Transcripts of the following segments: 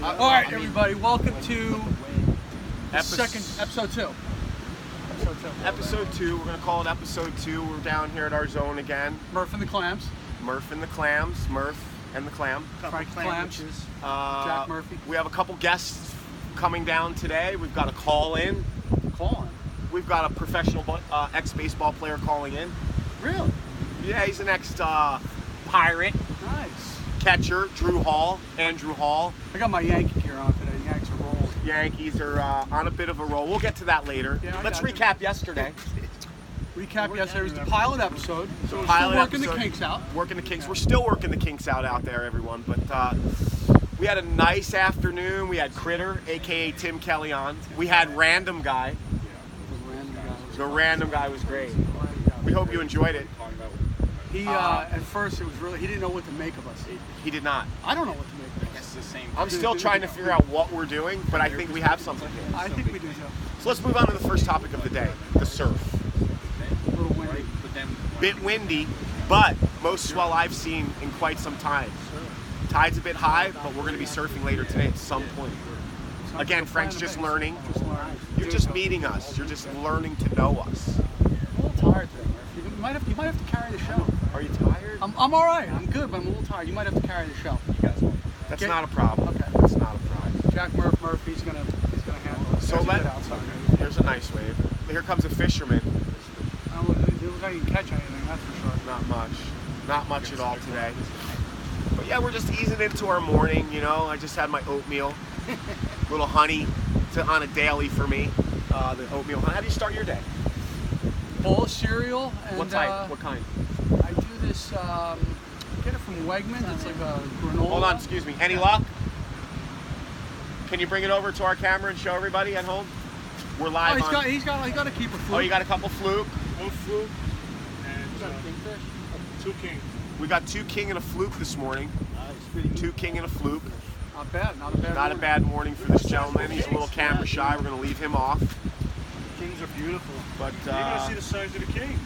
All right, everybody, welcome to episode 2. Episode 2. We're going to call it episode 2. We're down here at our zone again. Murph and the Clams. Murph and the Clams. Murph and the Clam. Frank Clams. Jack Murphy. We have a couple guests coming down today. We've got a call-in. We've got a professional ex-baseball player calling in. Really? Yeah, he's an ex-Pirate. Nice. Catcher, Andrew Hall. I got my Yankee gear on today. Yanks are rolling. Yankees are on a bit of a roll. We'll get to that later. Yeah, Let's recap yesterday. Yesterday was the pilot episode. So we're Pilot still working episode. the kinks out. Working the kinks. We're still working the kinks out there, everyone. But we had a nice afternoon. We had Critter, a.k.a. Tim Kelly, on. We had Random Guy. The Random Guy was great. We hope you enjoyed it. He at first he didn't know what to make of us. He did not. I don't know what to make of us. It's the same. I'm still trying to figure out what we're doing, but I think we have something. I think we do too. So let's move on to the first topic of the day, the surf. A little windy. Bit windy, but most swell I've seen in quite some time. Tide's a bit high, but we're going to be surfing later today at some point. Again, Frank's just learning. You're just meeting us. You're just learning to know us. I'm a little tired today, Murph. You might have to carry the show. Are you tired? I'm all right. I'm good, but I'm a little tired. You might have to carry the show. That's not a problem. Okay. That's not a problem. Jack Murph, he's gonna handle it. So here's a nice wave. Here comes a fisherman. I don't look like he can catch anything, that's for sure. Not much. Not much at all today. But yeah, we're just easing into our morning, you know. I just had my oatmeal. Little honey on a daily for me. The oatmeal honey. How do you start your day? Bowl of cereal. And, What type? What kind? I do this, get it from Wegmans. It's like a granola. Hold on, excuse me. Any luck? Can you bring it over to our camera and show everybody at home? We're live he's got to keep a fluke. Oh, you got a couple fluke? One fluke and two king. We got 2 king and a fluke this morning. 2 king and a fluke. Not bad. Not a bad. Not a bad morning for this gentleman. He's a little camera shy. We're going to leave him off. Kings are beautiful. But you're gonna see the size of the king.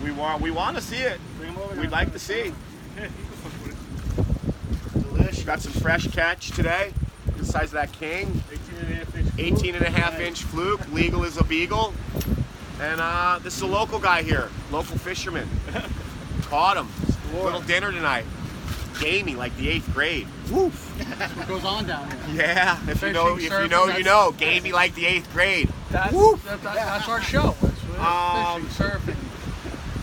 We want to see it. Bring him over. We'd like to see. Yeah, he can fuck with it. Delicious. Got some fresh catch today. The size of that king. 18.5-inch fluke. Legal as a beagle. And this is a local guy here. Local fisherman. Caught him. Little dinner tonight. Gamey like the 8th grade. Woof. That's what goes on down here. Yeah. If you know, you know. Gamey like the 8th grade. That's our show. Fishing, surfing.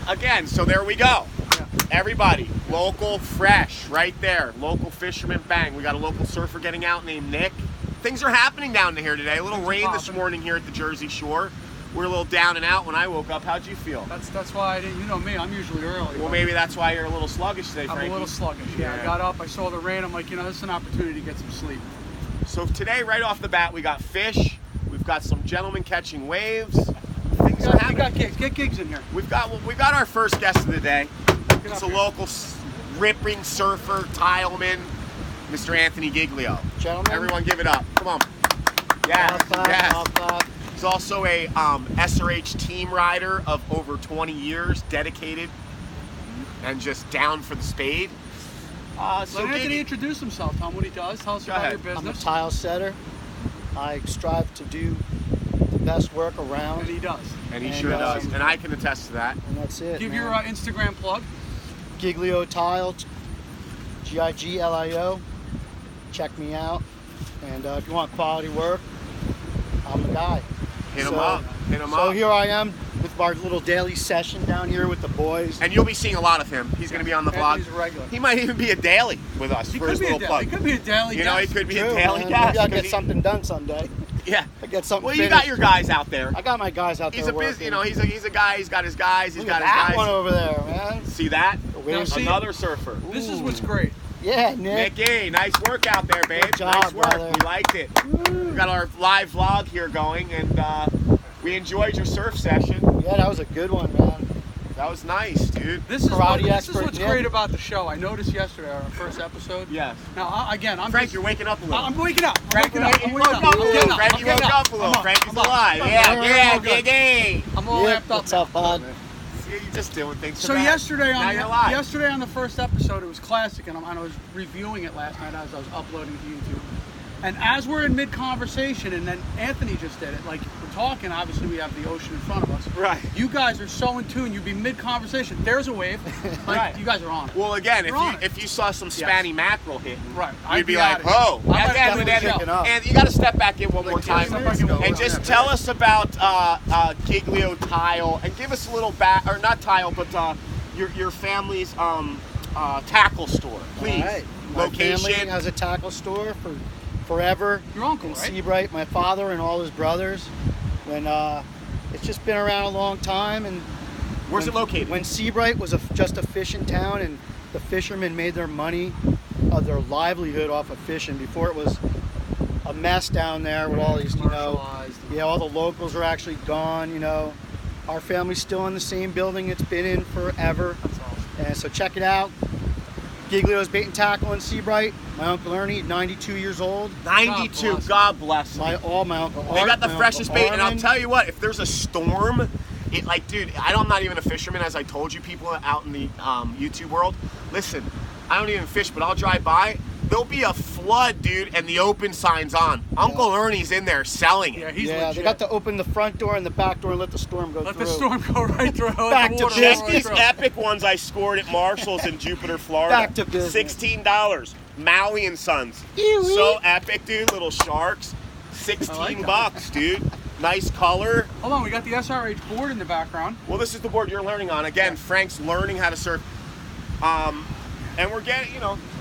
Again, so there we go. Yeah. Everybody, local, fresh, right there. Local fisherman, bang. We got a local surfer getting out named Nick. Things are happening down here today. A little rain this morning here at the Jersey Shore. We're a little down and out when I woke up. How'd you feel? That's why I didn't. You know me. I'm usually early. Well, maybe that's why you're a little sluggish today, Frankie. I'm a little sluggish. Yeah. I got up. I saw the rain. I'm like, this is an opportunity to get some sleep. So today, right off the bat, we got fish. We've got some gentlemen catching waves. Things are happening. We got gigs. Get gigs in here. We got our first guest of the day. It's a local ripping surfer, tileman, Mr. Anthony Giglio. Gentlemen. Everyone give it up. Come on. Yes. He's also a SRH team rider of over 20 years, dedicated and just down for the spade. Let Anthony introduce himself. Tell him what he does. Tell us about your business. I'm a tile setter. I strive to do the best work around. And he does. And he sure does. And I can attest to that. And that's it. Give your Instagram plug. Giglio Tile, Giglio. Check me out. And if you want quality work, I'm the guy. Hit him up. So here I am with our little daily session down here with the boys. And you'll be seeing a lot of him. He's going to be on the vlog. He's a regular. He might even be a daily with us for his little plug. He could be a daily guest. You know, he could be a True, daily man. guest. Maybe I'll get something done someday. Yeah. I get something Well, finished. you got your guys out there. I got my guys out there He's a working. busy, he's a guy. He's got his guys. He's Look got at his that guys. one over there, man. See that? Now, see, Another surfer. This is what's great. Yeah, Nick. Nicky, nice work out there, babe. Good job, nice work. brother. We liked it. We got our live vlog here going, and we enjoyed your surf session. Yeah, that was a good one, man. That was nice, dude. This is Karate what's expert, great about the show. I noticed yesterday, our first episode. Yes. Now, I'm Frank, you're waking up a little. I'm waking up. Frankie woke up a little. Frankie woke up a little. Frankie's alive. Yeah, Giggy. I'm all amped up. What's up, bud? See, you're just doing things. So yesterday on yesterday on the first episode, it was classic, and I was reviewing it last night as I was uploading to YouTube. And as we're in mid-conversation, and then Anthony just did it, like we're talking, obviously we have the ocean in front of us. Right. You guys are so in tune, you'd be mid-conversation. There's a wave. Like, Right. you guys are on it. Well, again, You're on it. if you saw some spanny mackerel hitting, Right. you'd be like, oh. I'm And definitely you got to step back in one more Yeah, time step back in one more and time. just tell us about Giglio Tile and give us a little or not tile, but your family's tackle store, please. All right. My family Location. has a tackle store for forever. Your uncle, in right? Seabright, my father and all his brothers. When it's just been around a long time, and Where's it located? When Seabright was just a fishing town, and the fishermen made their money, their livelihood off of fishing. Before it was a mess down there with all these, Commercialized. all the locals are actually gone. Our family's still in the same building it's been in forever. That's awesome. And so check it out. Giglio's Bait and Tackle in Seabright. My Uncle Ernie, 92 years old. 92. God bless him. My Uncle Art. They got the my freshest Uncle bait, and I'll Armin. tell you what, if there's a storm, dude, I'm not even a fisherman, as I told you, people out in the YouTube world. Listen, I don't even fish, but I'll drive by. There'll be a flood, dude, and the open sign's on. Uncle Ernie's in there selling it. Yeah, he's Yeah, legit. they got to open the front door and the back door and let the storm go Let through. the storm go right through. Back Let the to water business. roll Check right these through. epic ones I scored at Marshall's in Jupiter, Florida. Back to business. $16. Maui and Sons. Ew-wee. So epic, dude. Little sharks. I 16 like that. bucks, dude. Nice color. Hold on, we got the SRH board in the background. Well, this is the board you're learning on. Again, Frank's learning how to surf. And we're getting,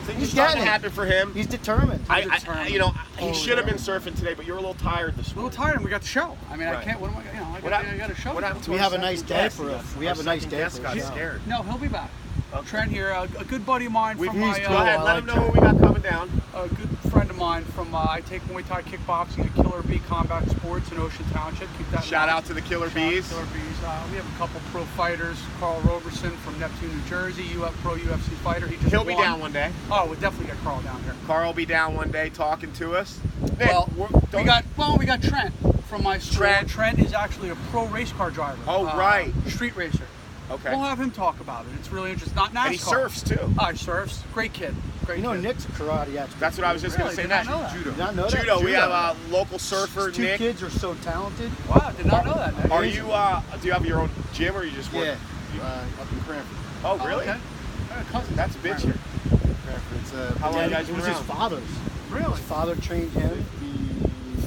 things He's are starting getting to it. happen for him. He's determined. I Oh, he should have yeah. been surfing today, but you're a little tired this A little morning. tired, and we got the show. I mean, I Right. can't. What am I? What happened- I got a show. What happened to We our have a second nice day guest? for us. We Our have a nice second day guest for got us. scared. No, he'll be back. Okay. Trent here, a good buddy of mine from my, Go ahead, I let like him know Trent. what we got coming down. a good friend of mine from, I take Muay Thai kickboxing at Killer Bee Combat Sports in Ocean Township. Keep that in Shout mind. out to the Killer Shout out to Bees. Killer Bees. We have a couple pro fighters. Carl Roberson from Neptune, New Jersey, pro UFC fighter. He just He'll be won. down one day. Oh, we'll definitely get Carl down here. Carl will be down one day talking to us. Nick, Well, don't- we got Trent from my school. Trent. Trent is actually a pro race car driver. Oh, right. Street racer. Okay. We'll have him talk about it. It's really interesting. Not NASCAR. And he surfs too. Oh, he surfs. Great kid. Great kid. Nick's a karate expert. That's what I was just Really? going to say. Did not That. know that. Judo. Did not know that? Judo. We have a local surfer, His two Nick. kids are so talented. Wow, did not know that, Nick. Are you? Do you have your own gym, or you just work? Up in Cranford. Oh, really? Okay. I got a cousin. That's a bitch here. Cranford. It's How long you guys it been was his around? father's. Really? His father trained him.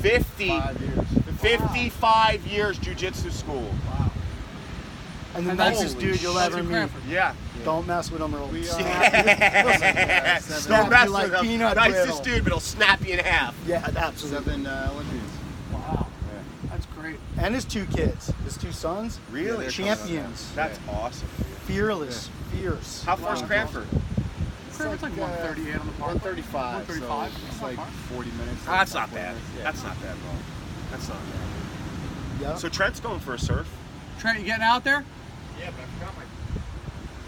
5 years. 55 years jiu-jitsu school. Wow. And the And that's- nicest dude you'll That's ever in meet. Cranford. Yeah. Don't mess with him or he'll We, snap Yeah. Snap Don't you mess like with him. peanut Nicest brittle. dude, but he'll snap you in half. you. Yeah, absolutely. 7 Olympians. Wow. That's great. And his two kids, his two sons, Really? they're coming up champions, That's awesome. fearless, fierce. How far's Wow. Cranford? It's like 138 on the park. 135. 135. So That's it's not like far. 40 minutes. That's not 40 bad. minutes. Yeah. That's not bad at all. That's not bad. Yeah. So Trent's going for a surf. Trent, you getting out there? Yeah, but I forgot my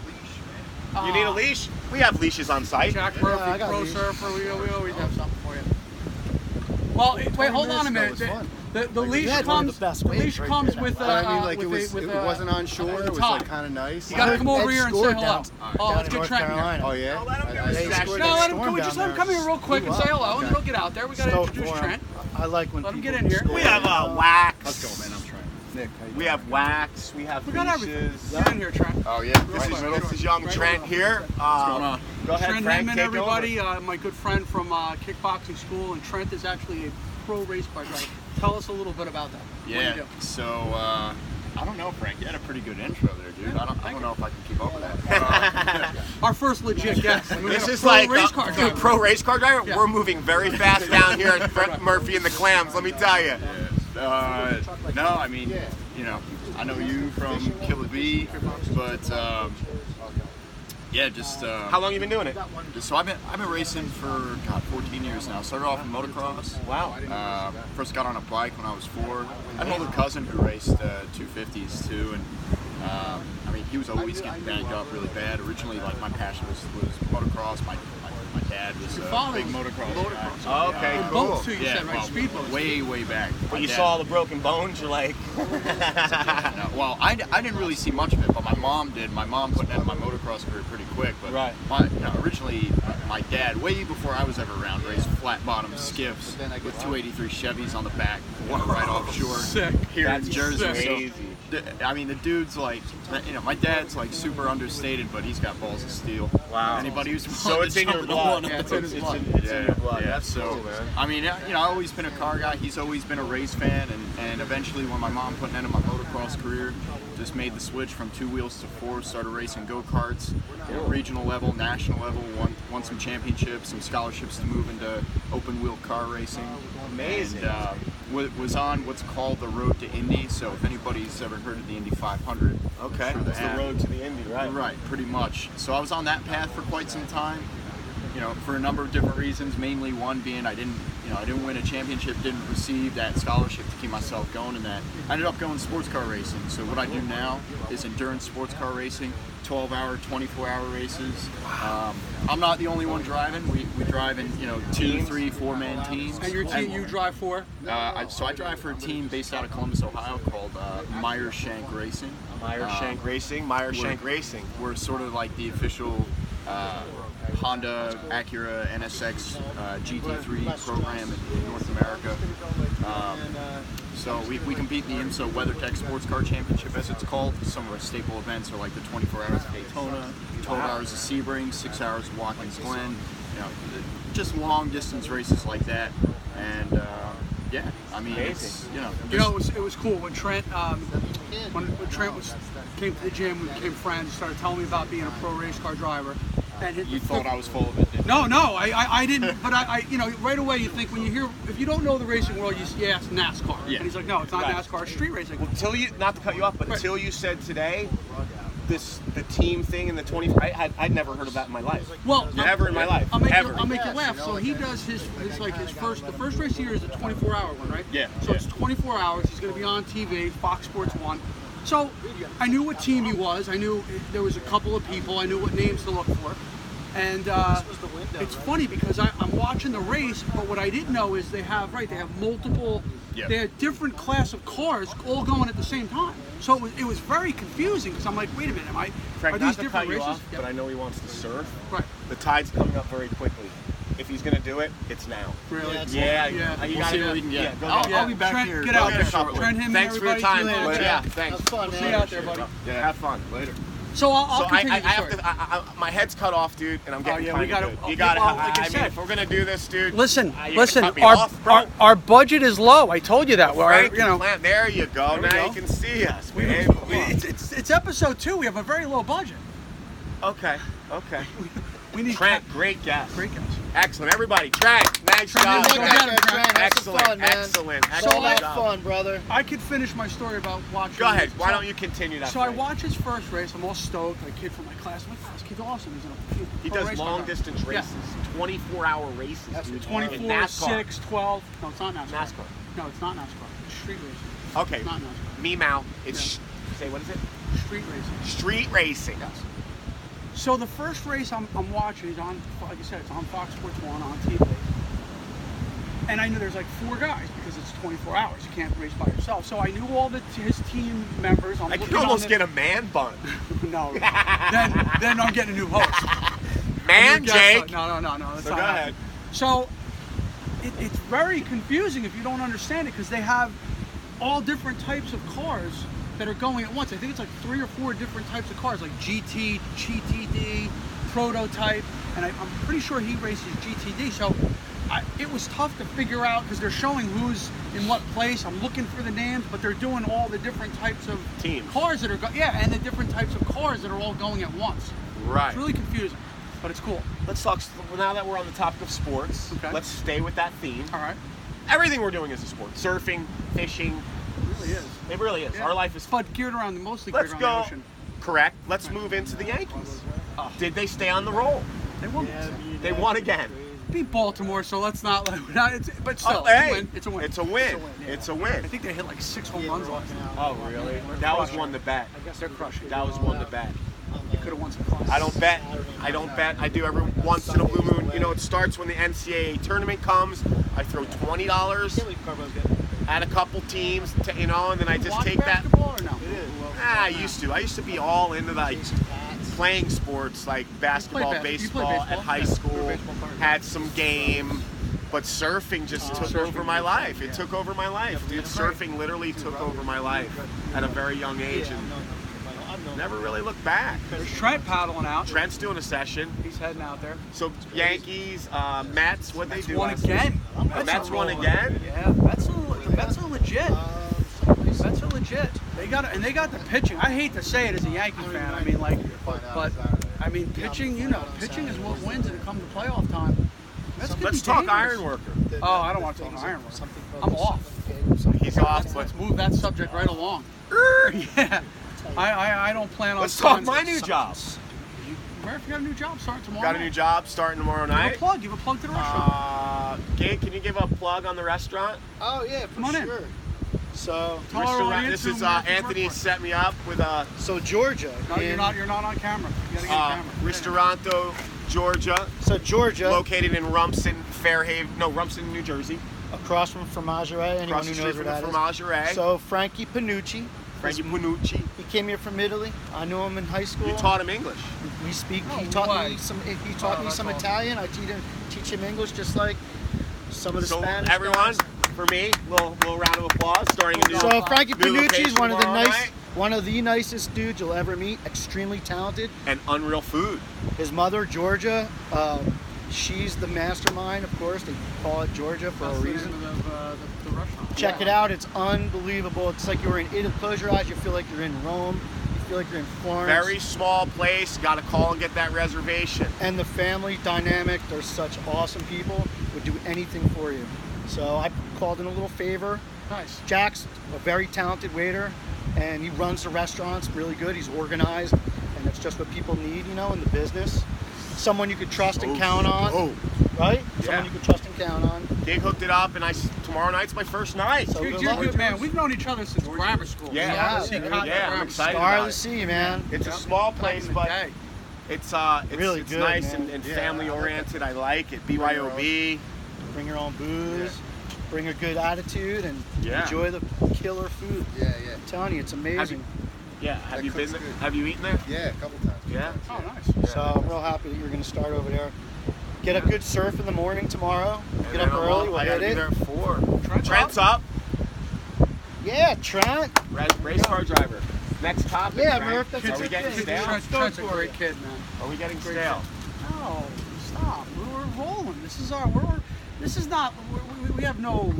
leash, man. You need a leash? We have leashes on site. Jack I Murphy, got pro leash. surfer. We always have something for you. Well, wait, hold on a minute. minutes ago was fun. The leash had one of comes. the best The waves leash right comes there. with. I mean, like it with, wasn't on shore. at the It was top. like kind of nice. You gotta come over Ed here and say scored hello. down- Oh, down let's in get North Trent in here. Carolina. Oh yeah. No, let him do I his scored session. that No, let him storm come. down Just let him there. come here real quick and say hello, and then Okay. he'll get out there. We gotta Stoked introduce for him. Trent. I like when Let him people get in here. score. We have wax. Let's go, man. I'm trying. Nick, how you We doing? have wax. We have We got everything. leashes. Get in here, Trent. Oh yeah. This is young Right. Trent here. What's going on? Go ahead, Trent Frank. Hinman, Take everybody. over. My good friend from kickboxing school, and Trent is actually a pro race car driver. Tell us a little bit about that. What do you Yeah. do? So I don't know, Frank. You had a pretty good intro there, dude. Yeah, I thank don't you. know if I can keep up with that. Our first legit guest. I mean, we This got a is pro like race car dude, driver. pro race car driver. Yeah. We're moving very fast down here at Brett Murphy and the Clams. Let me tell you. No, I mean, I know you from Killer B, but yeah, just How long you been doing it? so I've been racing for 14 years now. Started off in motocross. Wow. First got on a bike when I was 4. I had an older cousin who raced 250s too, and I mean he was always getting banged up really bad. Originally, like my passion was motocross. My My dad was Your a father big was motocross motocross. guy. Okay, And cool. boats too, you Yeah, said, right? well, Speedboats. way back. But My you dad- saw all the broken bones, you're like, No, well, I didn't really see much of it, but my mom did. My mom put an end to my motocross career pretty quick. But Right. originally, my dad, way before I was ever around, raced flat bottom skiffs with 283 Chevys on the back, right offshore. Sick. Here That's in Jersey. sick. So, crazy. I mean, the dude's like, my dad's like super understated, but he's got balls of steel. Wow. Anybody who's So it's in your blood. Yeah, it's in his blood. It's in your blood. That's so, cool, man. I mean, I've always been a car guy. He's always been a race fan, and eventually, when my mom put an end to my motocross career, just made the switch from 2 wheels to 4. Started racing go-karts, regional level, national level. Won some championships, some scholarships to move into open-wheel car racing. Amazing. And was on what's called the Road to Indy. So if anybody's ever heard of the Indy 500, Okay, sure they that's the have. road to the Indy, right? Right, pretty much. So I was on that path for quite some time, for a number of different reasons. Mainly one being I didn't win a championship, didn't receive that scholarship to keep myself going in that. I ended up going sports car racing. So what I do now is endurance sports car racing, 12-hour, 24-hour races. I'm not the only one driving. We drive in 2, 3, 4-man teams. And your team you drive for? So I drive for a team based out of Columbus, Ohio called Meyer-Shank Racing. Meyer-Shank Racing. We're sort of like the official Honda, Acura, NSX GT3 program in North America. So we compete in the IMSA WeatherTech Sports Car Championship, as it's called. Some of our staple events are like the 24 hours of Daytona, 12 hours of Sebring, 6 hours of Watkins Glen. Just long distance races like that. And yeah, I mean, it's, It was cool when Trent came to the gym, we became friends. He started telling me about being a pro race car driver. And You thought I was full of it, didn't you? No, I didn't. But I right away you think when you hear, if you don't know the racing world, you ask NASCAR. Yeah. And he's like, no, it's not Right. NASCAR, it's street racing. Until you, not to cut you off, but Right. until you said today, the team thing in the 20, I'd never heard of that in my life. Well, Never in my life. I'll make Ever. you laugh. So he does his the first race of the year is a 24-hour one, right? Yeah. So it's 24 hours. He's going to be on TV, Fox Sports 1. So I knew what team he was. I knew there was a couple of people. I knew what names to look for. And it's funny because I'm watching the race, but what I didn't know is they have multiple, Yeah. they had different class of cars all going at the same time. So it was very confusing because I'm like, wait a minute, Frank, are not these to different cut you races? off, but I know he wants to surf. Right. The tide's coming up very quickly. If he's going to do it, it's now. Really? Yeah, Yeah. you We'll gotta see what we can get. Yeah, go I'll, get it. I'll be back Trent, here. get out there. shortly. Trent, him, Thanks for your everybody. time. See you later. Yeah, thanks. Have fun, man. See you out there, buddy. Yeah, have fun. Later. So I'll So continue I the have story. to. My head's cut off, dude, and I'm getting yeah, we kind gotta- of good. okay, You gotta. well, like I I mean, said- if we're gonna do this, dude. Listen, you're gonna listen. cut me off, bro. Our budget is low. I told you that. Frank, there you go. There we Now go. you can see us, man. It's episode 2. We have a very low budget. Okay. We need Trent, great guest. Great guys. Excellent, everybody. Trent, nice Trent, job. look at him, Trent. Have some Excellent, fun, man. excellent, It's all excellent about job. fun, brother. I could finish my story about watching. Go ahead. Why So- don't you continue that? So I Frank? watch his first race. I'm all stoked. A kid from my class. I'm like, oh, this kid's awesome. He pro does race car long guy. distance Yeah. races, 24-hour races, dude. 24, In NASCAR. 6, 12. No, it's not NASCAR. NASCAR. No, it's not NASCAR. It's street racing. Okay. It's not NASCAR. Meme out. It's say what is it? Street racing. Street racing. Yes. So the first race I'm watching is on, like I said, it's on Fox Sports 1 on TV. And I knew there's like 4 guys because it's 24 hours. You can't race by yourself. So I knew all his team members. I could almost get a man bun. No. then I'm getting a new host. Man, A new guest Jake. host. No. That's So not go happening. ahead. So it's very confusing if you don't understand it because they have all different types of cars that are going at once. I think it's like 3 or 4 different types of cars, like GT, GTD, prototype, and I'm pretty sure he races GTD. So it was tough to figure out because they're showing who's in what place. I'm looking for the names, but they're doing all the different types of Teams. cars that are and the different types of cars that are all going at once. Right. It's really confusing, but it's cool. Let's talk. Now that we're on the topic of sports, Okay. let's stay with that theme. All right. Everything we're doing is a sport. Surfing, fishing. It really is. It really is. Yeah. Our life is But geared around mostly geared Let's around go. the ocean. Correct. Let's move into the Yankees. Did they stay on the roll? They won. They won again. Beat Baltimore, so let's not. But still, hey, it's a win. It's a win. Yeah. It's a I win. think they hit like 6 home runs last night. Oh, really? That was one to bet. They're crushing. That was one to bet. could have won some class. I don't bet. I don't bet. I do every once in a blue moon. You know, it starts when the NCAA tournament comes. I throw $20 at a couple teams, you know, and then I just Watch take that. basketball or no? I used to. I used to be all into like playing sports like basketball, You play baseball baseball? at high Yeah, school. you're a baseball player. Had some game, but surfing just took over my life. It took over my life. Dude, surfing literally took over my life at a very young age, and never really looked back. There's Trent paddling out. Trent's doing a session. He's heading out there. So Yankees, Mets, what they do? Won again. The Mets won again. Yeah, the Mets are legit. The Mets are legit. They got the pitching. I hate to say it as a Yankee fan. I mean, like, but I mean, pitching. You know, pitching is what wins when it comes to playoff time. Let's talk iron worker. Oh, I don't want to talk iron worker. I'm off. He's off, but Let's move that subject right along. Yeah. I don't plan on. let's talk signing- my new jobs. Murph, you got a new job starting tomorrow. Got a new job starting tomorrow night. Give a plug to the restaurant. Gabe, can you give a plug on the restaurant? Oh yeah, for Come on in. sure. So, Tell our Restaurant. audience This is who Murph is Anthony working set me up with a so Georgia. No, you're not on camera. You gotta get a camera. Restauranto, Georgia, So Georgia, located in Rumson, Rumson, New Jersey. across from Fromagerie. Anyone Across the who street knows from where the that is. Fromagerie. So Frankie Panucci. Frankie Panucci. He came here from Italy. I knew him in high school. You taught him English. We speak. No He taught way. me some. He Oh, taught me that's some awesome. Italian. I teach him English, just like some of the So Spanish everyone, guys. for me, little round of applause. Starting a new. So Frankie new Panucci is location tomorrow night. one of the nicest dudes you'll ever meet. Extremely talented. And unreal food. His mother, Georgia, she's the mastermind. Of course, they call it Georgia for That's a the name reason. of the restaurant. Check it out. It's unbelievable. It's like you're in Italy. Close your eyes. You feel like you're in Rome. You feel like you're in Florence. Very small place. Got to call and get that reservation. And the family dynamic. They're such awesome people. Would do anything for you. So I called in a little favor. Nice. Jack's a very talented waiter, and he runs the restaurants really good. He's organized, and it's just what people need, you know, in the business. Someone you could trust and count on, right? Someone you could trust and count on. Gig hooked it up, and tomorrow night's my first night. So You're good a luck. good man. We've known each other since grammar school. Yeah. Yeah, I'm excited Star of about the it. sea, man. It's a small place, but it's Really it's good, nice man. and family oriented. I like it. BYOB. Bring your own booze, bring a good attitude, and Yeah. enjoy the killer food. Yeah. I'm telling you, it's amazing. Yeah. Have That you been cooks there? good. Have you eaten there? Yeah, a couple times. Yeah. Oh, nice. So I'm real happy that you're going to start over there. Get a good surf in the morning tomorrow. And Get then up early. We'll I gotta hit be there it. at 4. Trent's Trent's up. Yeah, Trent. Race car driver. Next topic. Yeah, Trent. Murph, that's Are a we good getting thing. stale? Trent's a great kid, man. Are we getting Great stale? No, stop. We're rolling. This is our. This is not. We have no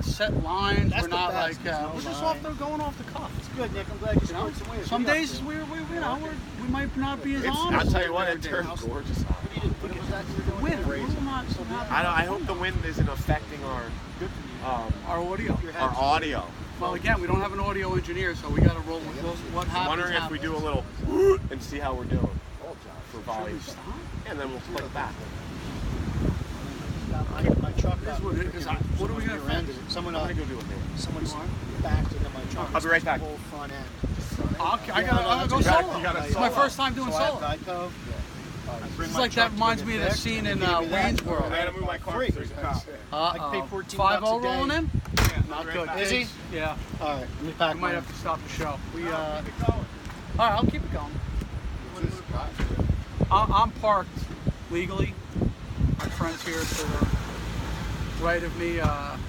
set lines. That's we're the not best. like. There's no We're just line. going off the cuff. It's good, Nick. I'm glad you You know? scored some wins. Some What are you days up we might not be as It's, honest. I'll tell you what, as it the turned other days. gorgeous. to? What was that you were doing? Win. We're not so happy. I hope the wind isn't affecting our Our audio. our audio. Well, again, we don't have an audio engineer, so we got to roll with what I'm happens. wondering if we do a little and see how we're doing for Should volume. we stop? And then we'll click back. My truck It is got what it is. What are we gonna rear-ended. fix? Someone, I'm gonna go do it. someone's backed into my truck. I'll be right back. The whole front end. I'll go You gotta- solo. you gotta It's my solo. first time doing So I have solo. Geico. It's like that reminds me of the scene in Wayne's World. I gotta move my car. There's a cop. I can pay 14 5-0 bucks a day. rolling in? Not Good. Is he? Yeah. All right, let me pack We might mine. have to stop the show. All right, I'll keep it going. I'm parked legally. My friend's here to the right of me. You're not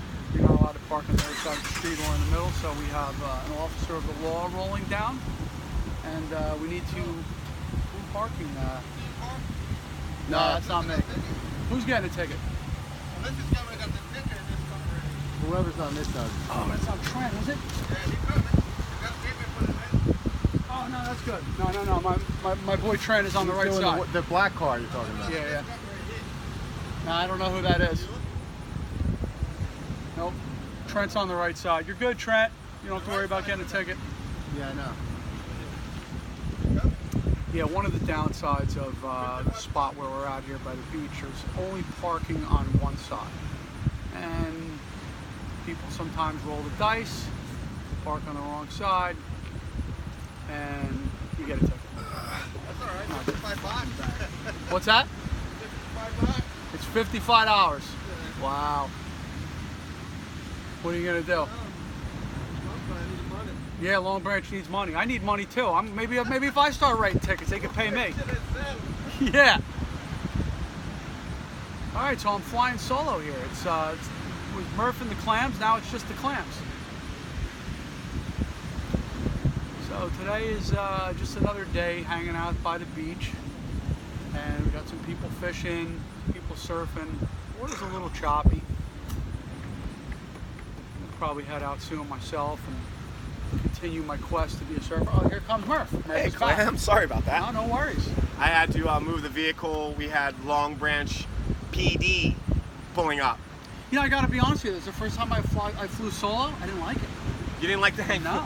allowed to park on the other side of the street or in the middle, so we have an officer of the law rolling down, and we need to parking. No, that's not me. Who's getting a ticket? Whoever's on this side. Oh, that's not Trent, is it? Oh, no, that's good. No. My boy Trent is on the right side. The black car you're talking about. Yeah. No, I don't know who that is. Nope. Trent's on the right side. You're good, Trent. You don't have to worry about getting a ticket. Yeah, I know. Yeah, one of the downsides of the spot where we're out here by the beach is only parking on one side. And people sometimes roll the dice, park on the wrong side, and you get a ticket. alright. $55. What's that? $55. It's $55. Wow. What are you gonna do? Yeah, Long Branch needs money. I need money too. Maybe if I start writing tickets, they could pay me. Yeah. All right, so I'm flying solo here. It's with Murph and the Clams. Now it's just the Clams. So today is just another day hanging out by the beach, and we got some people fishing, people surfing. Water's a little choppy. I'll probably head out soon myself and continue my quest to be a surfer. Oh, here comes Murph. Hey, Clam, sorry about that. No worries. I had to move the vehicle. We had Long Branch PD pulling up. You know, I gotta be honest with you, this is the first time I flew solo. I didn't like it. You didn't like the hang? No.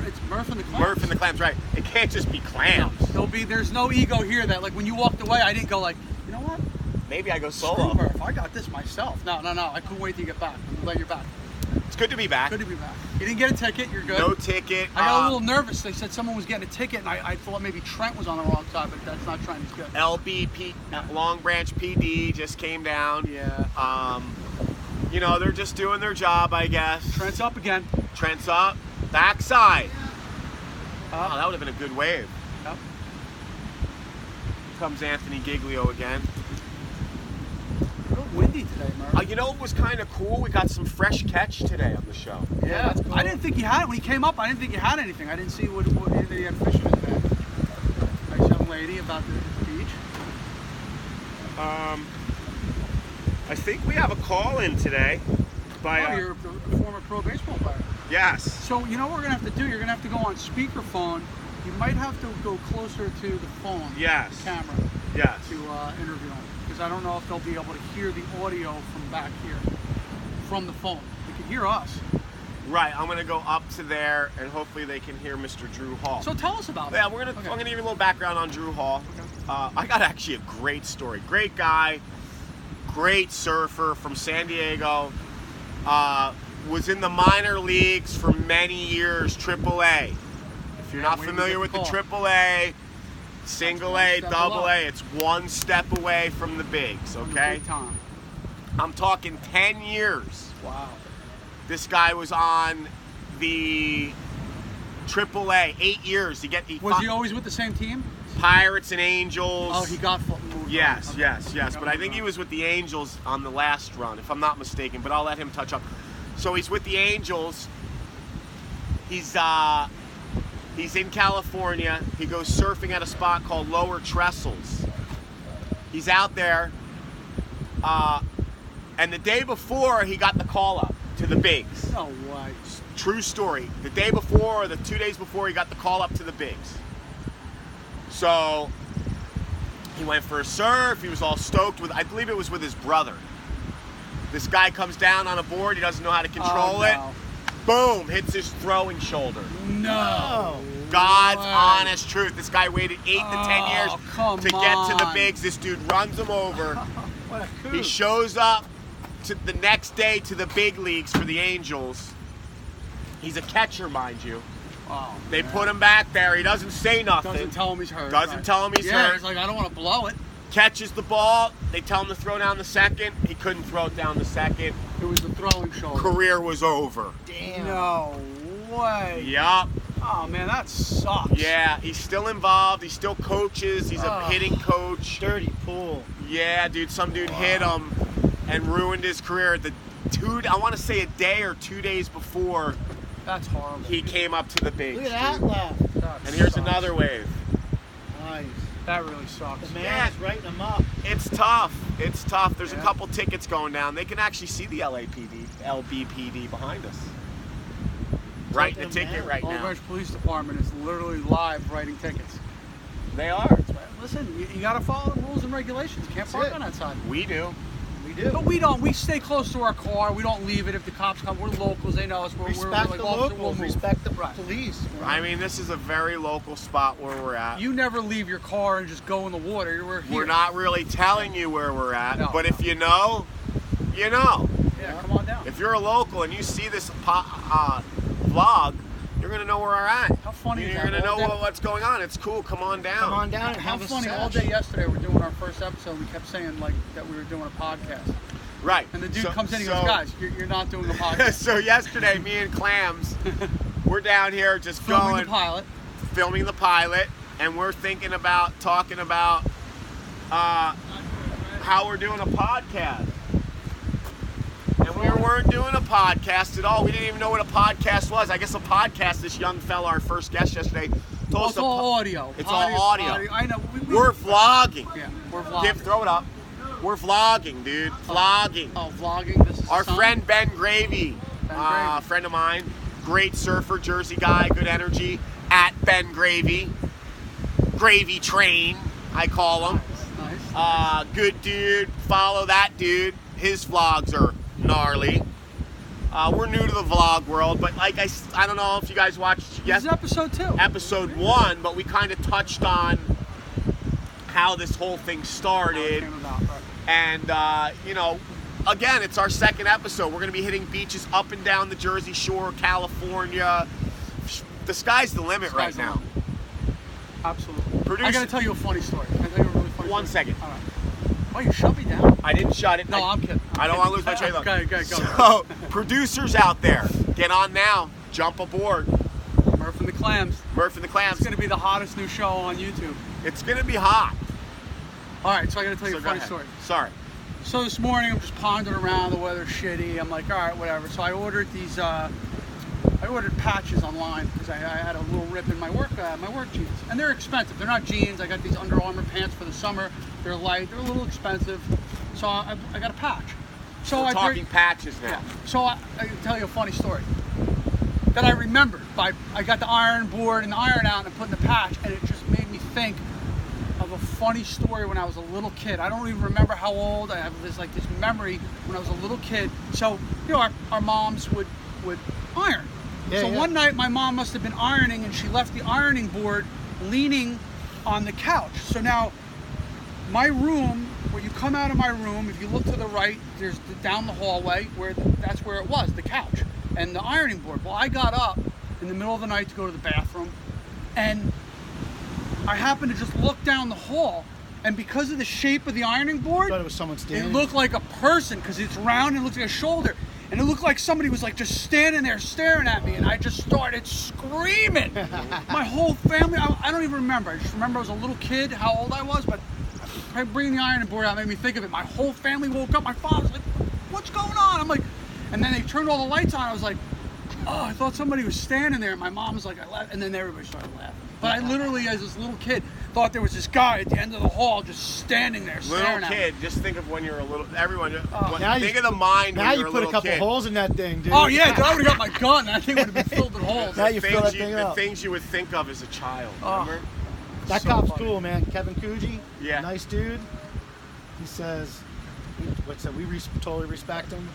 It's Murph and the Clams. Murph and the Clams, right. It can't just be Clams. There's no ego here that, like, when you walked away, I didn't go like, you know what? Maybe I go Screw solo. Murph, I got this myself. No. I couldn't wait to get back. I'm glad you're back. It's good to be back. Good to be back. You didn't get a ticket, you're good. No ticket. I got a little nervous. They said someone was getting a ticket, and I thought maybe Trent was on the wrong side, but that's not Trent. He's good. LBP, Long Branch PD just came down. Yeah. You know, they're just doing their job, I guess. Trent's up again. Trent's up. Backside. Up. Oh, that would have been a good wave. Yep. Comes Anthony Giglio again. Real windy today, Murph. You know what was kind of cool? We got some fresh catch today on the show. Yeah, that's cool. I didn't think he had it. When he came up, I didn't think he had anything. I didn't see what he had fish in his bag. Nice young lady about the beach. I think we have a call in today by You're a former pro baseball player. yes. So you know what we're gonna have to do? You're gonna have to go on speakerphone. You might have to go closer to the phone, Yes. the camera, Yes. to interview him, because I don't know if they'll be able to hear the audio from back here, from the phone. They can hear us. Right. I'm gonna go up to there, and hopefully they can hear Mr. Drew Hall. So tell us about it. Yeah, Okay. I'm gonna give you a little background on Drew Hall. I got actually a great story. Great guy, great surfer from San Diego. Was in the minor leagues for many years, AAA. If you're not wait till familiar you with get the the AAA, single A, step double below. A, it's one step away from the bigs, okay? Big time. I'm talking 10 years. Wow. This guy was on the AAA, 8 years. Was he always with the same team? Pirates and Angels. Oh, he got moved. Yes, on. yes. Got But I moved think on. he was with the Angels on the last run, if I'm not mistaken. But I'll let him touch up. So he's with the Angels. He's in California. He goes surfing at a spot called Lower Trestles. He's out there, and the day before he got the call up to the bigs. No way. True story. The day before, or the 2 days before, he got the call up to the bigs. So he went for a surf. He was all stoked with, I believe it was with his brother. This guy comes down on a board. He doesn't know how to control it. Boom! Hits his throwing shoulder. No. God's way. honest truth. This guy waited 8 to 10 years come to get to the on. bigs. This dude runs him over. What a coup. He shows up to the next day to the big leagues for the Angels. He's a catcher, mind you. Oh, They man. put him back there. He doesn't say nothing. Doesn't tell him he's hurt. Doesn't right. tell him he's Yeah, hurt. he's like, I don't want to blow it. Catches the ball. They tell him to throw down the second. He couldn't throw it down the second. It was the throwing shoulder. Career was over. Damn. No way. Yup. Oh man, that sucks. Yeah, he's still involved. He still coaches. He's a hitting coach. Dirty pool. Yeah, dude. Some dude hit him and ruined his career. I want to say a day or 2 days before That's horrible. he came up to the bigs. Look at that left. That And here's sucks. another wave. Nice. That really sucks. The man Yeah. is writing them up. It's tough. It's tough. There's a Yeah. couple tickets going down. They can actually see the LBPD behind us. Writing a them ticket down. right Long now. Branch Police Department is literally live writing tickets. They are. Listen, you got to follow the rules and regulations. You can't park it. on that side. We do. We do. But we don't. We stay close to our car. We don't leave it if the cops come. We're locals. They know us. We're Respect like the officer, locals. we'll move. Respect the Right. police. I mean, this is a very local spot where we're at. You never leave your car and just go in the water. We're here. We're not really telling you where we're at, No, but no. if you know, you know. Yeah, come on down. If you're a local and you see this vlog you're gonna know where we're at. How funny is You're that? gonna know All day- what's going on. It's cool. Come on down. Come on down and How have a funny! sesh. All day yesterday, we're doing our first episode. We kept saying like that we were doing a podcast, Right. and the dude So- comes in. He so- goes, "Guys, you're not doing a podcast." So yesterday, me and Clams, we're down here just Filming going, the pilot. filming the pilot, and we're thinking about talking about how we're doing a podcast. And we weren't doing a podcast at all. We didn't even know what a podcast was. I guess a podcast, this young fella, our first guest yesterday, told Well, us it's all audio. It's all audio. I know. we're vlogging. Yeah, we're vlogging. Throw it up. We're vlogging, dude. Vlogging. Oh, vlogging. This is Our the sun? friend Ben Gravy, Ben Gravy. friend of mine, great surfer, Jersey guy, good energy. At Ben Gravy, Gravy Train, I call him. Nice. Good dude. Follow that dude. His vlogs are gnarly. We're new to the vlog world, but like I don't know if you guys watched This is episode 2. episode 1, but we kind of touched on how this whole thing How it started. came about, right. And, you know, again, it's our second episode. We're going to be hitting beaches up and down the Jersey Shore, California. The sky's the limit right Sky's the now. limit. Absolutely. Producer- I gotta tell you a funny story. Can I tell you a really funny One story? second. All right. Oh, you shut me down? I didn't shut it. No, I'm kidding. I don't want to lose my train of thought. Okay, go. So, producers out there, get on now. Jump aboard. Murph and the Clams. Murph and the Clams. It's gonna be the hottest new show on YouTube. It's going to be hot. All right, so I gotta tell you So a go funny ahead. story. Sorry. So this morning I'm just pondering around. The weather's shitty. I'm like, all right, whatever. So I ordered these. I ordered patches online because I had a little rip in my work jeans, and they're expensive. They're not jeans. I got these Under Armour pants for the summer. They're light. They're a little expensive. So I got a patch. So We're I talking patches now. Yeah. So I can tell you a funny story that I remembered. I got the iron board and the iron out and I put in the patch, and it just made me think of a funny story when I was a little kid. I don't even remember how old. I have this memory when I was a little kid. So you know, our moms would iron. Yeah, So yeah. one night my mom must have been ironing and she left the ironing board leaning on the couch. So now my room, where you come out of my room, if you look to the right, there's down the hallway that's where it was, the couch and the ironing board. Well, I got up in the middle of the night to go to the bathroom, and I happened to just look down the hall, and because of the shape of the ironing board, I thought it was someone standing. it looked like a person because it's round and it looks like a shoulder. And it looked like somebody was like just standing there staring at me, and I just started screaming. My whole family, I don't even remember. I just remember I was a little kid, how old I was, but bringing the ironing board out made me think of it. My whole family woke up. My father was like, what's going on? I'm like, and then they turned all the lights on. I was like, oh, I thought somebody was standing there. And my mom was like, I laughed. And then everybody started laughing. But I literally, as this little kid, thought there was this guy at the end of the hall just standing there staring Little at me. kid, just think of when you're a little. Everyone, Now think you- of the mind Now when you you're a put a little couple kid. holes in that thing, dude. Oh yeah, dude, I would've got my gun. That thing would have been filled with holes. Now you fill that thing The up. things you would think of as a child. Oh. Remember? That So cop's funny. cool, man. Kevin Coogee, Yeah. nice dude. He says, what's that? We totally respect him.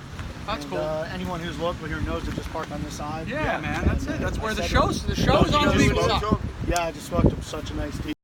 That's And, cool. Anyone who's local here knows to just park on this side. Yeah, man, that's it. That's where the I said- show's You on just legal spoke side. to him? Yeah, I just spoke to him. Such a nice dude.